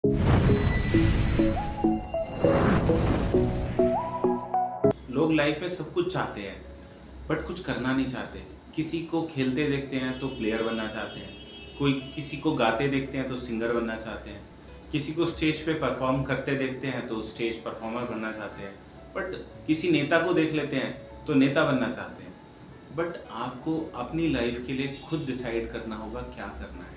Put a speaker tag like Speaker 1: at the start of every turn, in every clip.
Speaker 1: लोग लाइफ में सब कुछ चाहते हैं बट कुछ करना नहीं चाहते। किसी को खेलते देखते हैं तो प्लेयर बनना चाहते हैं, कोई किसी को गाते देखते हैं तो सिंगर बनना चाहते हैं, किसी को स्टेज पे परफॉर्म करते देखते हैं तो स्टेज परफॉर्मर बनना चाहते हैं, बट किसी नेता को देख लेते हैं तो नेता बनना चाहते हैं। बट आपको अपनी लाइफ के लिए खुद डिसाइड करना होगा क्या करना है।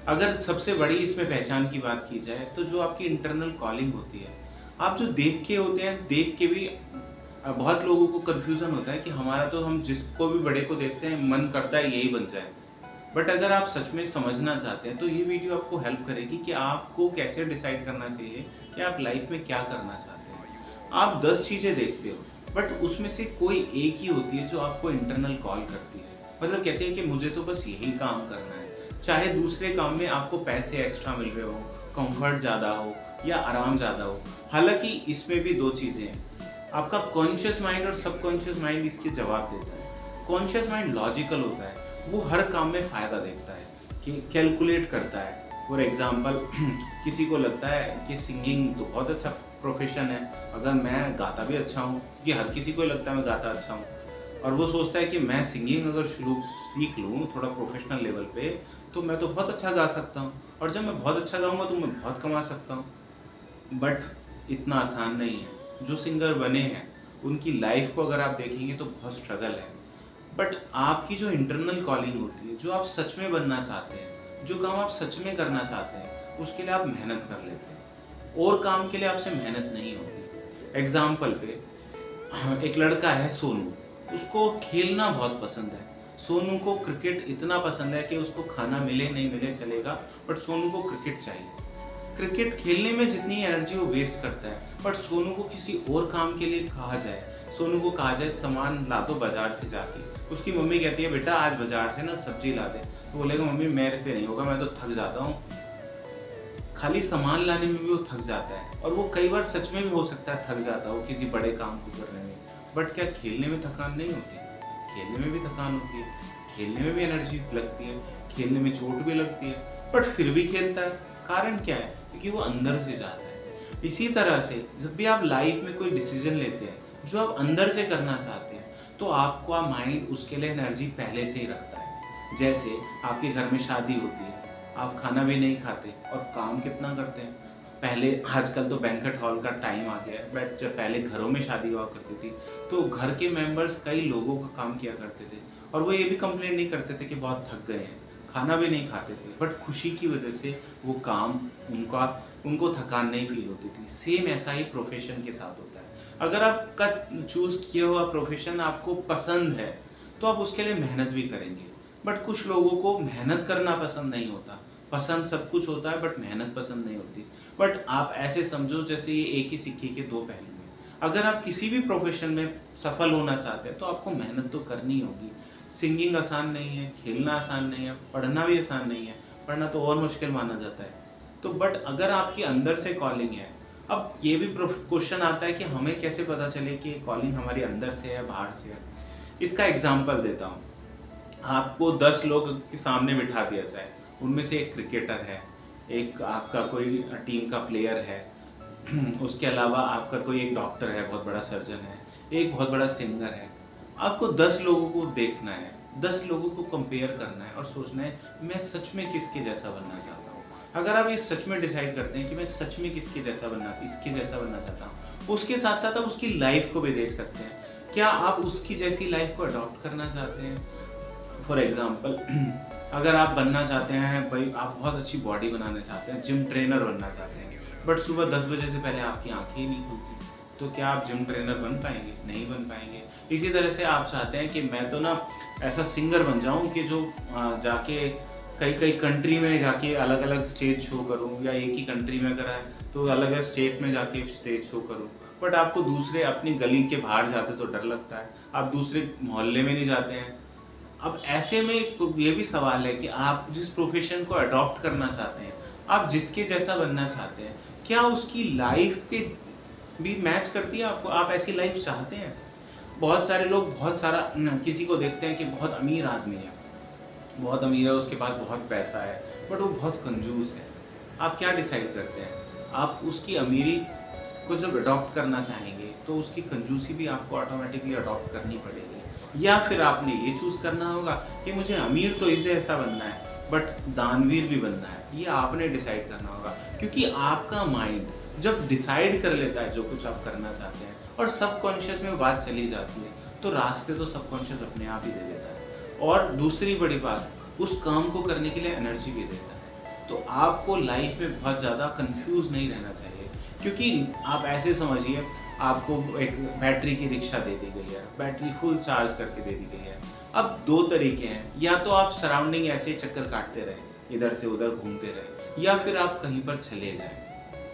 Speaker 1: अगर सबसे बड़ी इसमें पहचान की बात की जाए तो जो आपकी इंटरनल कॉलिंग होती है, आप जो देख के होते हैं, देख के भी बहुत लोगों को कन्फ्यूज़न होता है कि हमारा तो हम जिसको भी बड़े को देखते हैं मन करता है यही बन जाए। बट अगर आप सच में समझना चाहते हैं तो ये वीडियो आपको हेल्प करेगी कि आपको कैसे डिसाइड करना चाहिए कि आप लाइफ में क्या करना चाहते हैं। आप 10 चीज़ें देखते हो बट उसमें से कोई एक ही होती है जो आपको इंटरनल कॉल करती है। मतलब कहते हैं कि मुझे तो बस यही काम करना है, चाहे दूसरे काम में आपको पैसे एक्स्ट्रा मिल रहे हो, कंफर्ट ज़्यादा हो या आराम ज़्यादा हो। हालांकि इसमें भी दो चीज़ें हैं, आपका कॉन्शियस माइंड और सबकॉन्शियस माइंड इसके जवाब देता है। कॉन्शियस माइंड लॉजिकल होता है, वो हर काम में फ़ायदा देखता है कि कैलकुलेट करता है। फॉर एग्जांपल किसी को लगता है कि सिंगिंग तो बहुत अच्छा प्रोफेशन है, अगर मैं गाता भी अच्छा हूँ, कि हर किसी को लगता है मैं गाता अच्छा हूँ, और वो सोचता है कि मैं सिंगिंग अगर शुरू सीख लूँ थोड़ा प्रोफेशनल लेवल पे तो मैं तो बहुत अच्छा गा सकता हूँ, और जब मैं बहुत अच्छा गाऊँगा तो मैं बहुत कमा सकता हूँ। बट इतना आसान नहीं है। जो सिंगर बने हैं उनकी लाइफ को अगर आप देखेंगे तो बहुत स्ट्रगल है। बट आपकी जो इंटरनल कॉलिंग होती है, जो आप सच में बनना चाहते हैं, जो काम आप सच में करना चाहते हैं, उसके लिए आप मेहनत कर लेते हैं और काम के लिए आपसे मेहनत नहीं होती। एग्जाम्पल पे एक लड़का है सोनू, उसको खेलना बहुत पसंद है। सोनू को क्रिकेट इतना पसंद है कि उसको खाना मिले नहीं मिले चलेगा, बट सोनू को क्रिकेट चाहिए। क्रिकेट खेलने में जितनी एनर्जी वो वेस्ट करता है, बट सोनू को किसी और काम के लिए कहा जाए, सोनू को कहा जाए सामान ला दो बाजार से जाके, उसकी मम्मी कहती है बेटा आज बाजार से ना सब्जी ला दे, तो बोलेगा मम्मी मेरे से नहीं होगा, मैं तो थक जाता हूँ। खाली सामान लाने में भी वो थक जाता है, और वो कई बार सच में भी हो सकता है थक जाता हो किसी बड़े काम को करने में। बट क्या खेलने में थकान नहीं होती? खेलने में भी थकान होती है, खेलने में भी एनर्जी लगती है, खेलने में चोट भी लगती है, बट फिर भी खेलता है। कारण क्या है? क्योंकि वो अंदर से चाहता है। इसी तरह से जब भी आप लाइफ में कोई डिसीजन लेते हैं जो आप अंदर से करना चाहते हैं, तो आपका माइंड उसके लिए एनर्जी पहले से ही रखता है। जैसे आपके घर में शादी होती है, आप खाना भी नहीं खाते और काम कितना करते हैं। पहले, आजकल तो बैंक्वेट हॉल का टाइम आ गया है, बट जब पहले घरों में शादी हुआ करती थी तो घर के मेंबर्स कई लोगों का काम किया करते थे, और वो ये भी कंप्लेन नहीं करते थे कि बहुत थक गए हैं, खाना भी नहीं खाते थे, बट खुशी की वजह से वो काम उनको थकान नहीं फील होती थी। सेम ऐसा ही प्रोफेशन के साथ होता है। अगर आपका चूज़ किया हुआ प्रोफेशन आपको पसंद है तो आप उसके लिए मेहनत भी करेंगे। बट कुछ लोगों को मेहनत करना पसंद नहीं होता, पसंद सब कुछ होता है बट मेहनत पसंद नहीं होती। बट आप ऐसे समझो जैसे ये एक ही सिक्के के दो पहलू हैं। अगर आप किसी भी प्रोफेशन में सफल होना चाहते हैं तो आपको मेहनत तो करनी होगी। सिंगिंग आसान नहीं है, खेलना आसान नहीं है, पढ़ना भी आसान नहीं है, पढ़ना तो और मुश्किल माना जाता है। तो बट अगर आपकी अंदर से कॉलिंग है, अब ये भी क्वेश्चन आता है कि हमें कैसे पता चले कि कॉलिंग हमारी अंदर से है बाहर से है। इसका एग्जाम्पल देता हूँ। आपको 10 लोग के सामने बिठा दिया जाए, उनमें से एक क्रिकेटर है, एक आपका कोई टीम का प्लेयर है, उसके अलावा आपका कोई एक डॉक्टर है, बहुत बड़ा सर्जन है, एक बहुत बड़ा सिंगर है। आपको 10 लोगों को देखना है, 10 लोगों को कंपेयर करना है और सोचना है मैं सच में किसके जैसा बनना चाहता हूँ। अगर आप ये सच में डिसाइड करते हैं कि मैं सच में इसके जैसा बनना चाहता हूँ, उसके साथ साथ आप उसकी लाइफ को भी देख सकते हैं। क्या आप उसकी जैसी लाइफ को अडॉप्ट करना चाहते हैं? फॉर एग्जाम्पल अगर आप बनना चाहते हैं, भाई आप बहुत अच्छी बॉडी बनाना चाहते हैं, जिम ट्रेनर बनना चाहते हैं, बट सुबह 10 बजे से पहले आपकी आंखें ही नहीं खुलती, तो क्या आप जिम ट्रेनर बन पाएंगे? नहीं बन पाएंगे। इसी तरह से आप चाहते हैं कि मैं तो ना ऐसा सिंगर बन जाऊं कि जो जाके कई कई कंट्री में जाके अलग अलग स्टेज शो करूं, या एक ही कंट्री में अगर है तो अलग अलग स्टेट में जाके स्टेज शो करूं। बट आपको दूसरे अपनी गली के बाहर जाते तो डर लगता है, आप दूसरे मोहल्ले में नहीं जाते हैं। अब ऐसे में ये भी सवाल है कि आप जिस प्रोफेशन को अडॉप्ट करना चाहते हैं, आप जिसके जैसा बनना चाहते हैं, क्या उसकी लाइफ के भी मैच करती है आपको? आप ऐसी लाइफ चाहते हैं? बहुत सारे लोग बहुत सारा किसी को देखते हैं कि बहुत अमीर आदमी है, बहुत अमीर है, उसके पास बहुत पैसा है, बट वो बहुत कंजूस है। आप क्या डिसाइड करते हैं? आप उसकी अमीरी को जब अडॉप्ट करना चाहेंगे तो उसकी कंजूसी भी आपको ऑटोमेटिकली अडॉप्ट करनी पड़ेगी, या फिर आपने ये चूज़ करना होगा कि मुझे अमीर तो इसे ऐसा बनना है बट दानवीर भी बनना है। ये आपने डिसाइड करना होगा, क्योंकि आपका माइंड जब डिसाइड कर लेता है जो कुछ आप करना चाहते हैं और सबकॉन्शियस में बात चली जाती है, तो रास्ते तो सबकॉन्शियस अपने आप ही दे देता है। और दूसरी बड़ी बात, उस काम को करने के लिए एनर्जी भी देता है। तो आपको लाइफ में बहुत ज़्यादा कंफ्यूज नहीं रहना चाहिए, क्योंकि आप ऐसे समझिए, आपको एक बैटरी की रिक्शा दे दी गई है, बैटरी फुल चार्ज करके दे दी गई है। अब दो तरीके हैं, या तो आप सराउंडिंग ऐसे चक्कर काटते रहें, इधर से उधर घूमते रहें, या फिर आप कहीं पर चले जाएं।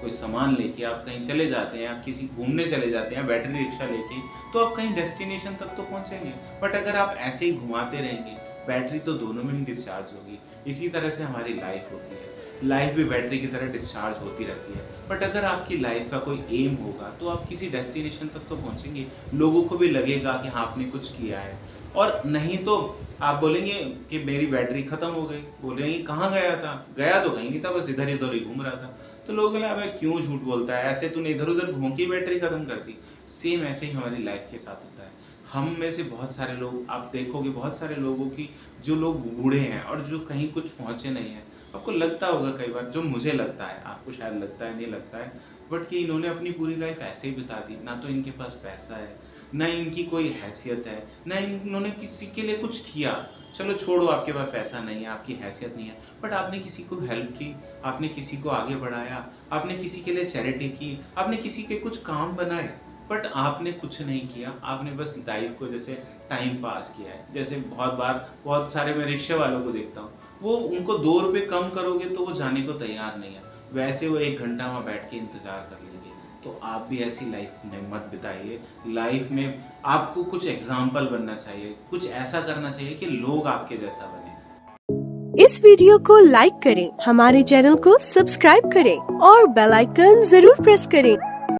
Speaker 1: कोई सामान लेके आप कहीं चले जाते हैं, आप किसी घूमने चले जाते हैं बैटरी रिक्शा लेके, तो आप कहीं डेस्टिनेशन तक तो पहुंचेंगे। बट अगर आप ऐसे ही घुमाते रहेंगे, बैटरी तो दोनों में ही डिस्चार्ज होगी। इसी तरह से हमारी लाइफ होती है, लाइफ भी बैटरी की तरह डिस्चार्ज होती रहती है। बट अगर आपकी लाइफ का कोई एम होगा तो आप किसी डेस्टिनेशन तक तो पहुंचेंगे, लोगों को भी लगेगा कि हाँ आपने कुछ किया है। और नहीं तो आप बोलेंगे कि मेरी बैटरी खत्म हो गई, बोलेंगे कहाँ गया था, गया तो कहीं नहीं था, बस इधर इधर ही घूम रहा था। तो लोग बोले अबे क्यों झूठ बोलता है, ऐसे तूने इधर उधर घूम के बैटरी खत्म कर दी। सेम ऐसे ही हमारी लाइफ के साथ होता है। हम में से बहुत सारे लोग, आप देखोगे बहुत सारे लोगों की, जो लोग बूढ़े हैं और जो कहीं कुछ पहुंचे नहीं हैं, आपको लगता होगा कई बार, जो मुझे लगता है, आपको शायद लगता है नहीं लगता है, बट कि इन्होंने अपनी पूरी लाइफ ऐसे ही बिता दी। ना तो इनके पास पैसा है, ना इनकी कोई हैसियत है, ना इन्होंने किसी के लिए कुछ किया। चलो छोड़ो, आपके पास पैसा नहीं है, आपकी हैसियत नहीं है, बट आपने किसी को हेल्प की, आपने किसी को आगे बढ़ाया, आपने किसी के लिए चैरिटी की, आपने किसी के कुछ काम बनाए। बट आपने कुछ नहीं किया, आपने बस लाइफ को जैसे टाइम पास किया है। जैसे बहुत बार बहुत सारे मैं रिक्शे वालों को देखता हूँ, वो उनको 2 रुपए कम करोगे तो वो जाने को तैयार नहीं है, वैसे वो 1 घंटा वहाँ बैठ के इंतज़ार कर लेंगे। तो आप भी ऐसी लाइफ में मत बिताइए। लाइफ में आपको कुछ एग्जाम्पल बनना चाहिए, कुछ ऐसा करना चाहिए कि लोग आपके जैसा बने।
Speaker 2: इस वीडियो को लाइक करें, हमारे चैनल को सब्सक्राइब करें और बेल आइकन जरूर प्रेस करें।